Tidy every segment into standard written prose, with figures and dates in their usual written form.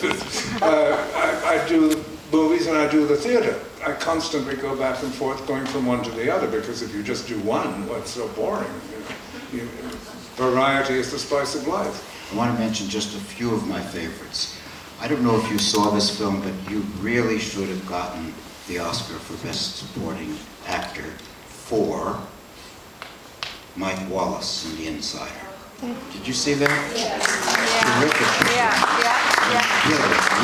I do the movies and I do the theater. I constantly go back and forth, going from one to the other, because if you just do one, well, it's so boring. Variety is the spice of life. I want to mention just a few of my favorites. I don't know if you saw this film, but you really should have gotten the Oscar for Best Supporting Actor for Mike Wallace in The Insider. Did you see that? Yeah. Terrific.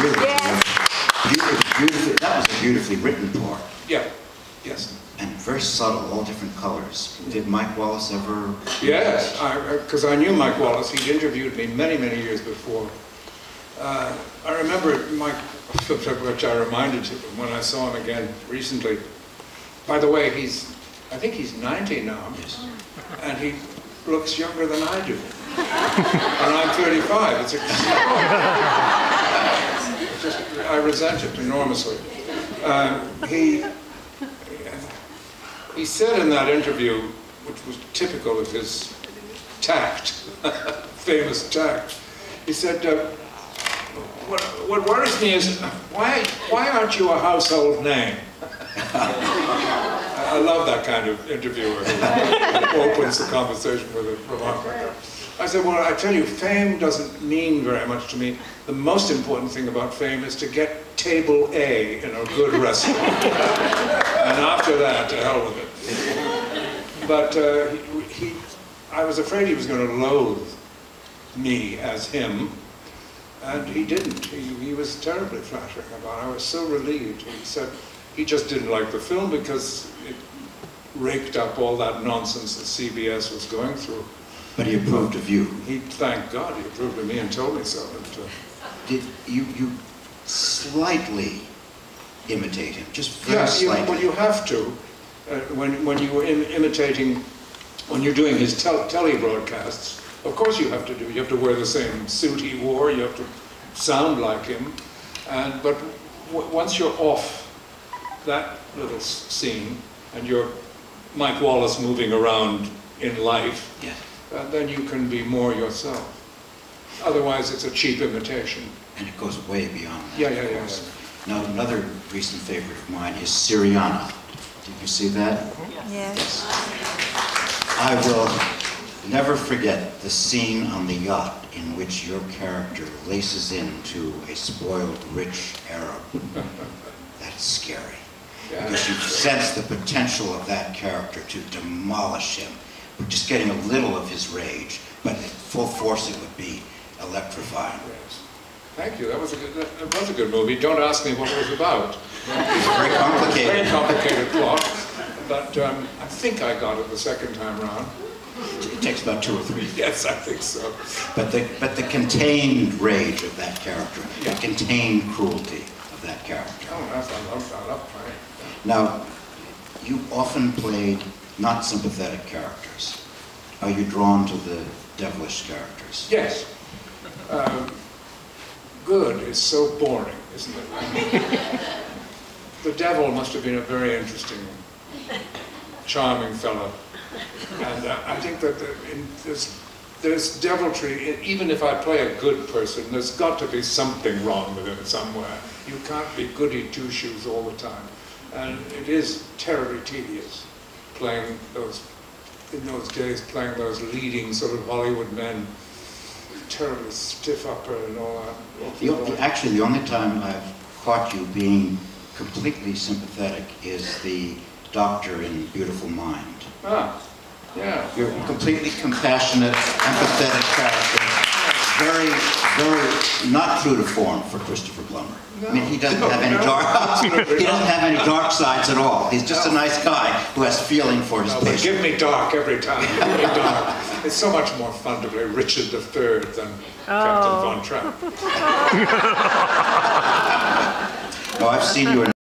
Really beautiful. That was a beautifully written part. Yeah. Yes. And very subtle, all different colors. Did Mike Wallace ever? Yes, because I knew Mike Wallace. He'd interviewed me many, many years before. I remember Mike, which I reminded him when I saw him again recently. By the way, I think he's 90 now. Yes. And he looks younger than I do. And I'm 35. I resent it enormously. He said in that interview, which was typical of his tact, famous tact, he said, what worries me is, why aren't you a household name? I love that kind of interviewer who opens the conversation with a remark like that. I said, well, I tell you, fame doesn't mean very much to me. The most important thing about fame is to get table A in a good restaurant. And after that, to hell with it. But I was afraid he was going to loathe me as him. And he didn't. He was terribly flattering about it. I was so relieved. He said he just didn't like the film because it raked up all that nonsense that CBS was going through. But he approved of you. Thank God, he approved of me and told me so. Did you slightly imitate him? Just very slightly. Well, you have to. When you were imitating, when you're doing his tele broadcasts, of course you have to do. You have to wear the same suit he wore. You have to sound like him. But once you're off that little scene and you're Mike Wallace moving around in life, yeah. Then you can be more yourself. Otherwise, it's a cheap imitation. And it goes way beyond that. Yeah. Now, another recent favorite of mine is Syriana. Did you see that? Yes. I will never forget the scene on the yacht in which your character laces into a spoiled, rich Arab. That's scary. Yeah. Because you sense the potential of that character to demolish him. We're just getting a little of his rage, but at full force it would be electrifying. Yes. Thank you. That was a good movie. Don't ask me what it was about. It's very complicated. Very complicated plot. But I think I got it the second time round. It takes about 2 or 3. Yes, I think so. But the contained rage of that character, the contained cruelty of that character. Oh, I love playing. Now, you often played not sympathetic characters. Are you drawn to the devilish characters? Yes. Good is so boring, isn't it? The devil must have been a very interesting, charming fellow. And I think that there's deviltry, even if I play a good person, there's got to be something wrong with him somewhere. You can't be goody two-shoes all the time. And it is terribly tedious playing in those days, playing those leading sort of Hollywood men, terribly stiff upper and all that. Actually, the only time I've caught you being completely sympathetic is the doctor in Beautiful Mind. Ah, yeah. You're a completely compassionate, empathetic character. Very, very not true to form for Christopher Plummer. No. I mean, he doesn't have any dark sides at all. He's just a nice guy who has feeling for his patient. Give me dark every time. Give me dark. It's so much more fun to play Richard III than Captain Von Trapp. No, I've seen you in